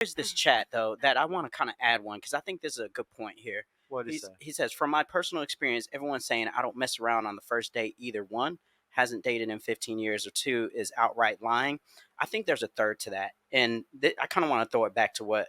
There's this chat though that I want to kind of add one because I think this is a good point here. What did he say? He says, from my personal experience, everyone's saying I don't mess around on the first date. Either one hasn't dated in 15 years, or two is outright lying. I think there's a third to that, and I kind of want to throw it back to what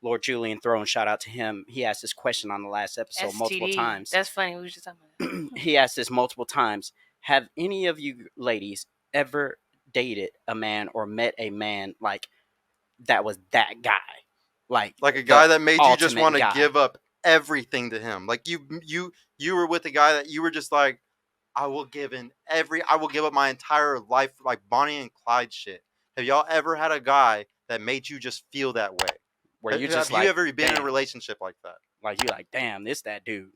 Lord Julian Throne. Shout out to him. He asked this question on the last episode multiple times. That's funny. We were just talking about that. He asked this multiple times. Have any of you ladies ever dated a man or met a man like that was that guy? Like a guy that made you just want to guy. give up everything to him. Like you were with a guy that you were just like, I will give up my entire life, like Bonnie and Clyde shit. Have y'all ever had a guy that made you just feel that way? Where you just have you ever been damn. in a relationship like that? Like you like, damn, this that dude.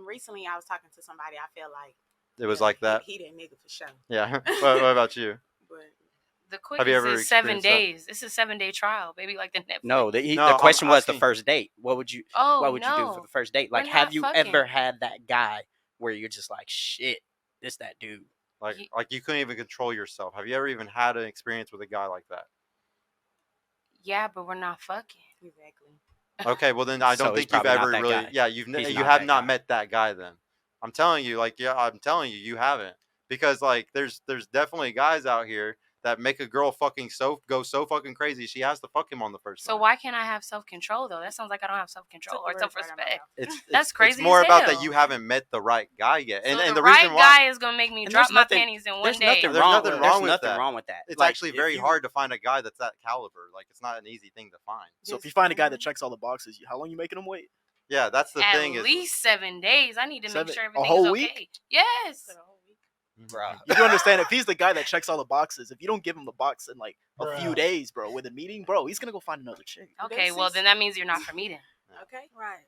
Recently I was talking to somebody. I feel like it was like that. He that nigga for sure. Yeah. what about you? But the quickest is 7 days. This is a 7-day trial, baby. Like the Netflix. No, the question was the first date. What would you? What would you do for the first date? Like, have you ever had that guy where you're just like, shit, this that dude? Like you couldn't even control yourself. Have you ever even had an experience with a guy like that? Yeah, but we're not fucking. Exactly. Okay, well then I don't think you've ever really. Guy. Yeah, you have not met that guy then. I'm telling you, you haven't, because like there's definitely guys out here that make a girl go so fucking crazy she has to fuck him on the first night. So why can't I have self-control though? That sounds like I don't have self-control or self-respect. That's crazy. It's more as about hell. that you haven't met the right guy yet, and the right reason why guy is gonna make me drop my panties in one day. There's nothing wrong with that. It's like, actually very hard to find a guy that's that caliber. Like it's not an easy thing to find. So if you find a guy that checks all the boxes, how long you making him wait? Yeah, that's the thing. At least 7 days. I need to make sure everything's a whole okay. Week? Yes. Bro. You do understand, if he's the guy that checks all the boxes, if you don't give him the box in like a few days, bro, with a meeting, bro, he's gonna go find another chick. Okay, well then that means you're not for me then. Okay, right.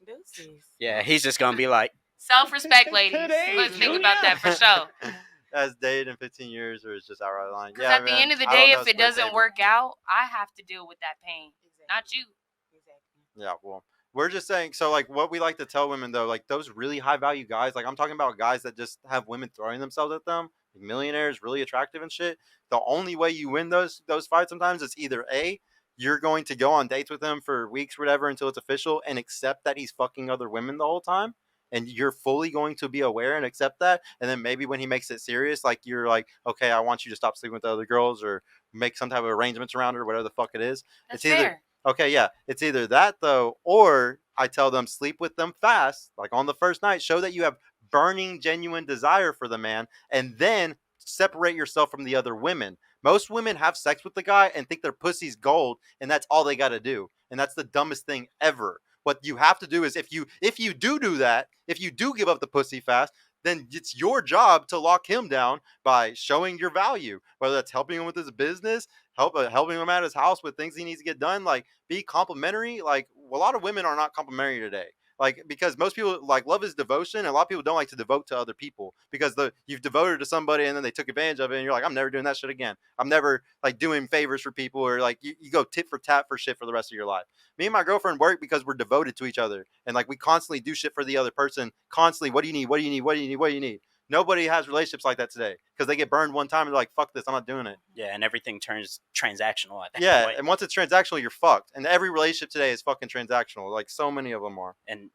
Deuces. Yeah, he's just gonna be like, self-respect, ladies. Let's think about that for sure. As dated in 15 years, or it's just outright lying. Because at the end of the day, if it doesn't work out, I have to deal with that pain, not you. Exactly. Yeah, well, we're just saying. So, like, what we like to tell women though, like those really high value guys, like I'm talking about guys that just have women throwing themselves at them, like millionaires, really attractive and shit. The only way you win those fights sometimes is either A, you're going to go on dates with him for weeks, whatever, until it's official, and accept that he's fucking other women the whole time. And you're fully going to be aware and accept that. And then maybe when he makes it serious, like you're like, okay, I want you to stop sleeping with the other girls, or make some type of arrangements around her, whatever the fuck it is. That's it's either fair. Okay, yeah. It's either that though, or I tell them sleep with them fast, like on the first night, show that you have burning, genuine desire for the man, and then separate yourself from the other women. Most women have sex with the guy and think their pussy's gold, and that's all they got to do. And that's the dumbest thing ever. What you have to do is if you do that, if you do give up the pussy fast, then it's your job to lock him down by showing your value, whether that's helping him with his business, helping him at his house with things he needs to get done, like be complimentary. Like a lot of women are not complimentary today. Like, because most people, like, love is devotion, and a lot of people don't like to devote to other people because you've devoted to somebody and then they took advantage of it, and you're like, I'm never doing that shit again. I'm never like doing favors for people, or like you go tit for tat for shit for the rest of your life. Me and my girlfriend work because we're devoted to each other, and like we constantly do shit for the other person. Constantly, what do you need? What do you need? What do you need? What do you need? Nobody has relationships like that today because they get burned one time and they're like, fuck this, I'm not doing it. Yeah, and everything turns transactional at that point. And once it's transactional, you're fucked. And every relationship today is fucking transactional. Like so many of them are. And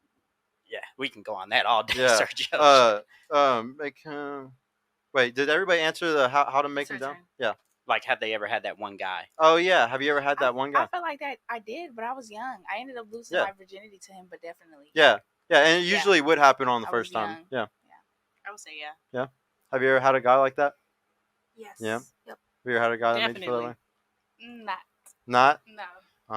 yeah, we can go on that all day, yeah. Sergio. Wait, did everybody answer the how to make them down? Yeah. Like, have they ever had that one guy? Oh yeah, have you ever had that one guy? I feel like that I did, but I was young. I ended up losing my virginity to him, but definitely. Yeah, and it usually would happen on the first time. Yeah. I would say yeah. Yeah. Have you ever had a guy like that? Yes. Yeah. Yep. Have you ever had a guy that made you feel that way? Not. No.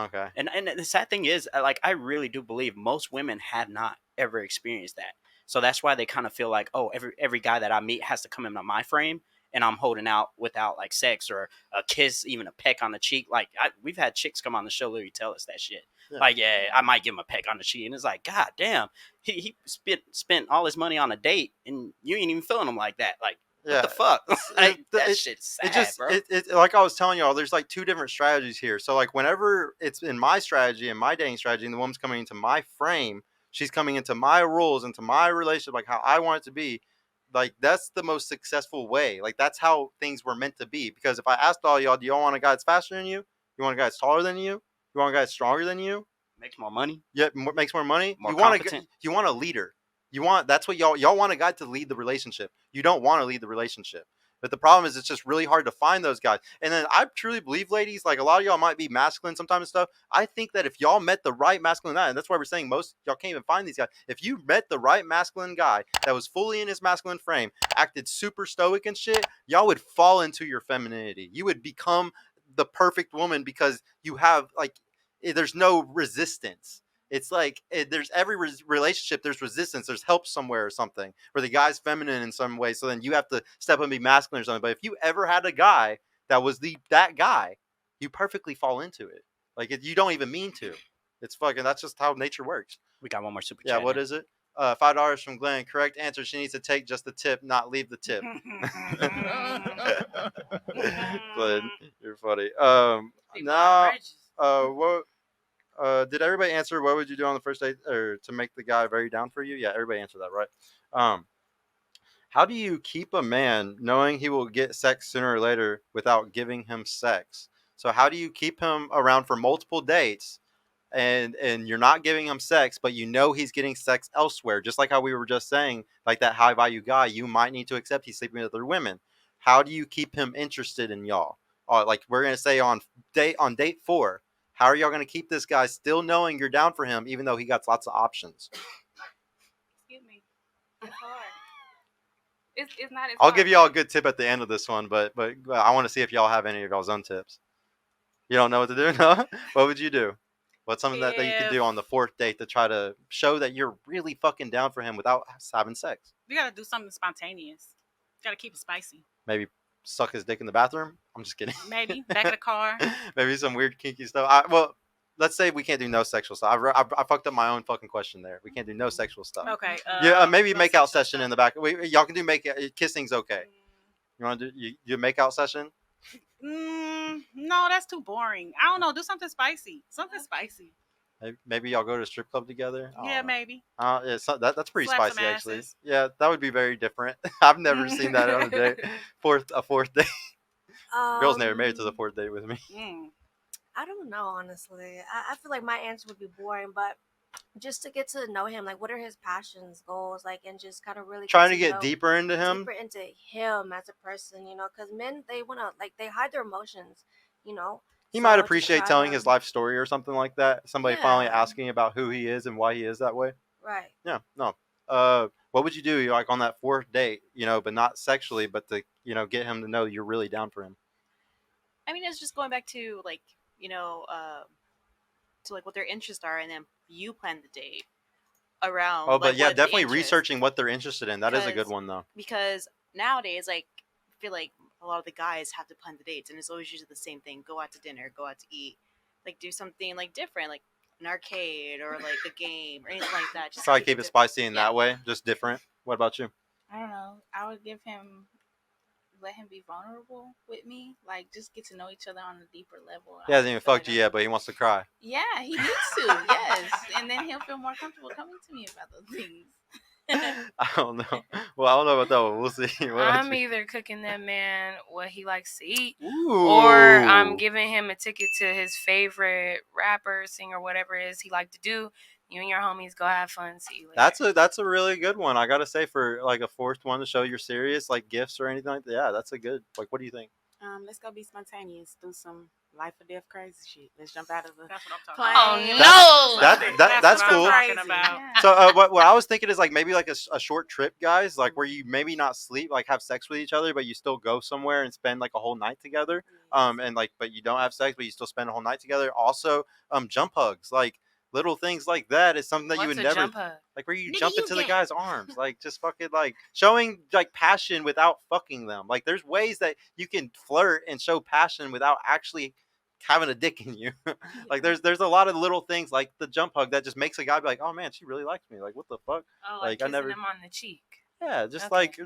Okay. And the sad thing is, like, I really do believe most women have not ever experienced that. So that's why they kind of feel like, oh, every guy that I meet has to come into my frame, and I'm holding out without like sex or a kiss, even a peck on the cheek. Like we've had chicks come on the show literally tell us that shit. Yeah. Like, yeah, I might give him a peck on the cheek, and it's like, god damn, he spent all his money on a date, and you ain't even feeling him like that. Like, what the fuck? Like, that shit's sad, bro. It like I was telling y'all, there's like two different strategies here. So like whenever it's in my strategy and my dating strategy, and the woman's coming into my frame, she's coming into my rules, into my relationship, like how I want it to be. Like, that's the most successful way. Like, that's how things were meant to be. Because if I asked all y'all, do y'all want a guy that's faster than you? You want a guy that's taller than you? You want a guy that's stronger than you? Makes more money. Yeah, makes more money. More you want competent. you want a leader. That's what y'all want a guy to lead the relationship. You don't want to lead the relationship. But the problem is it's just really hard to find those guys. And then I truly believe, ladies, like a lot of y'all might be masculine sometimes and stuff. I think that if y'all met the right masculine guy, and that's why we're saying most y'all can't even find these guys. If you met the right masculine guy that was fully in his masculine frame, acted super stoic and shit, y'all would fall into your femininity. You would become the perfect woman because you have there's no resistance. It's like there's every relationship, there's resistance, there's help somewhere or something, where the guy's feminine in some way, so then you have to step up and be masculine or something. But if you ever had a guy that was that guy, you perfectly fall into it. Like you don't even mean to. It's fucking, that's just how nature works. We got one more super Yeah, chat. what is it? $5 from Glenn. Correct answer. She needs to take just the tip, not leave the tip. Glenn, you're funny. Now, what? Did everybody answer what would you do on the first date or to make the guy very down for you? Yeah, everybody answered that, right? How do you keep a man knowing he will get sex sooner or later without giving him sex? So how do you keep him around for multiple dates and you're not giving him sex, but you know he's getting sex elsewhere? Just like how we were just saying, like that high value guy, you might need to accept he's sleeping with other women. How do you keep him interested in y'all? Like we're gonna say on date 4. How are y'all going to keep this guy still knowing you're down for him, even though he got lots of options? Excuse me. It's hard. It's not as I'll hard. give y'all a good tip at the end of this one, but I want to see if y'all have any of y'all's own tips. You don't know what to do? No? What would you do? What's something that you could do on the 4th date to try to show that you're really fucking down for him without having sex? You got to do something spontaneous. Got to keep it spicy. Maybe suck his dick in the bathroom? I'm just kidding. Maybe. Back of the car. Maybe some weird kinky stuff. Well, let's say we can't do no sexual stuff. I fucked up my own fucking question there. We can't do no sexual stuff. Okay. Yeah, maybe make out session in the back. Y'all can do kissing's okay. You want to do a make out session? No, that's too boring. I don't know. Do something spicy. Something spicy. Maybe y'all go to a strip club together. Yeah, maybe. Yeah, that's pretty Slap spicy actually. asses. Yeah, that would be very different. I've never seen that on a date. A fourth date. Girls never made it to the 4th date with me. I don't know, honestly. I feel like my answer would be boring, but just to get to know him, like what are his passions, goals, like, and just kind of really trying to get deeper into him. Deeper into him as a person, because men, they want to, like, they hide their emotions, He might appreciate telling his life story or something like that. Somebody finally Yeah. asking about who he is and why he is that way. Right. Yeah, no. What would you do like on that 4th date, but not sexually, but to, get him to know you're really down for him? I mean, it's just going back to like, to like what their interests are, and then you plan the date around. Oh, but like, yeah, what the definitely interest- researching what they're interested in. That is a good Because- one though. Because nowadays, like, I feel like a lot of the guys have to plan the dates, and it's always usually the same thing: go out to dinner, go out to eat, like do something like different, like an arcade or like a game or anything like that. Just Try to keep it different. spicy in Yeah. that way, just different. What about you? I don't know. I would let him be vulnerable with me. Like, just get to know each other on a deeper level. He hasn't even fucked you yet, but he wants to cry. Yeah, he needs to. Yes, and then he'll feel more comfortable coming to me about those things. I don't know. Well, I don't know about that one. We'll see. What about I'm you? either cooking that man what he likes to eat, Ooh. or I'm giving him a ticket to his favorite rapper, singer, whatever it is he like to do. You and your homies go have fun. See you later. That's a really good one. I gotta say, for like a 4th one to show you're serious, like gifts or anything like that. Yeah, that's a good. Like, what do you think? Let's go be spontaneous. Do some life or death crazy shit. Let's jump out of the That's what I'm plane. talking Oh, no! That's what I'm cool. talking about. Yeah. So what I was thinking is like maybe like a short trip, guys, like where you maybe not sleep, like have sex with each other, but you still go somewhere and spend like a whole night together. And like, but you don't have sex, but you still spend a whole night together. Also, jump hugs, like little things like that is something that you What's would a never jump hug? like where you Nigga, jump you into the gay. guy's arms, like just fucking like showing like passion without fucking them. Like there's ways that you can flirt and show passion without actually having a dick in you. Like there's a lot of little things like the jump hug that just makes a guy be like, oh man, she really likes me. Like what the fuck? Oh, Like, like I kissing never- him on the cheek. Yeah, just Okay. like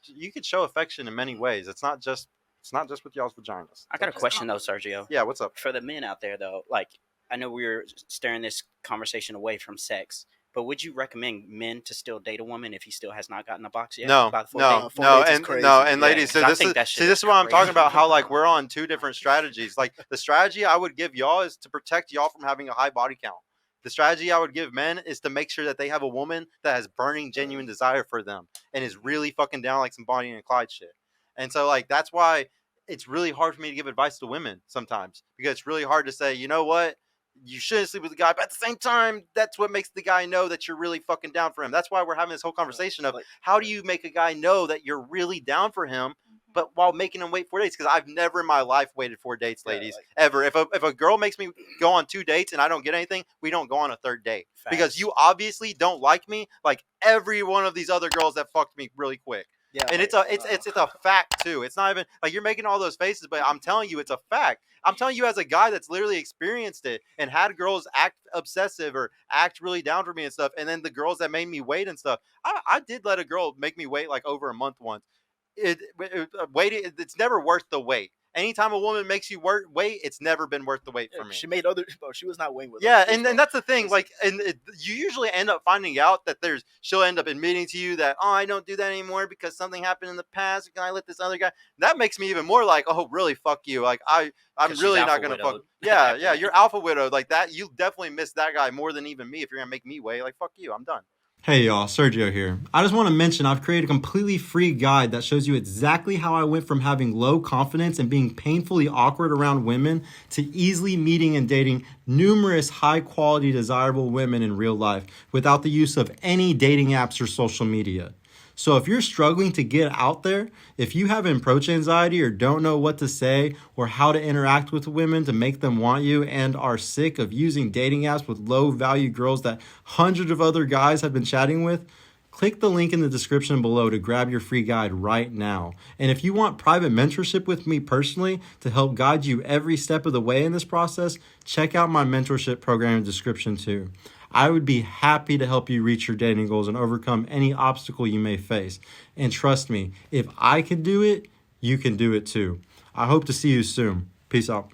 you could show affection in many ways. It's not just with y'all's vaginas. I got a question though, Sergio. Yeah, what's up? For the men out there though, like I know we were steering this conversation away from sex, But would you recommend men to still date a woman if he still has not gotten a box yet? No, by the fourth no, date? Four no, dates is and crazy. no, and Yeah, ladies. So 'cause I this think is that shit this is is what I'm talking crazy. about. How like we're on two different strategies. Like the strategy I would give y'all is to protect y'all from having a high body count. The strategy I would give men is to make sure that they have a woman that has burning, genuine desire for them and is really fucking down like some Bonnie and Clyde shit. And so like that's why it's really hard for me to give advice to women sometimes, because it's really hard to say, you know what, you shouldn't sleep with a guy, but at the same time, that's what makes the guy know that you're really fucking down for him. That's why we're having this whole conversation of Like, how do you make a guy know that you're really down for him, but while making him wait 4 dates? Because I've never in my life waited 4 dates, Yeah, ladies, like- ever. If a girl makes me go on 2 dates and I don't get anything, we don't go on a third date. Because Facts. you obviously don't like me like every one of these other girls that fucked me really quick. yeah, And like, it's a fact too. It's not even like you're making all those faces, but I'm telling you, it's a fact. I'm telling you as a guy that's literally experienced it and had girls act obsessive or act really down for me and stuff. And then the girls that made me wait and stuff, I did let a girl make me wait like over a month once. Waiting, it's never worth the wait. Anytime a woman makes you wait, it's never been worth the wait yeah, for me. she made other. Bro, she was not waiting with. Yeah, other and dudes, then bro. that's the thing. Like, and you usually end up finding out that she'll end up admitting to you that, oh, I don't do that anymore because something happened in the past. Can I let this other guy? That makes me even more like, oh, really? Fuck you. Like, I'm 'Cause she's really not alpha gonna fuck. widowed. Yeah, yeah. You're alpha widowed like that. You definitely miss that guy more than even me if you're gonna make me wait. Like, fuck you. I'm done. Hey y'all, Sergio here. I just want to mention I've created a completely free guide that shows you exactly how I went from having low confidence and being painfully awkward around women to easily meeting and dating numerous high quality desirable women in real life without the use of any dating apps or social media. So if you're struggling to get out there, if you have approach anxiety or don't know what to say or how to interact with women to make them want you and are sick of using dating apps with low value girls that hundreds of other guys have been chatting with, click the link in the description below to grab your free guide right now. And if you want private mentorship with me personally to help guide you every step of the way in this process, check out my mentorship program in the description too. I would be happy to help you reach your dating goals and overcome any obstacle you may face. And trust me, if I can do it, you can do it too. I hope to see you soon. Peace out.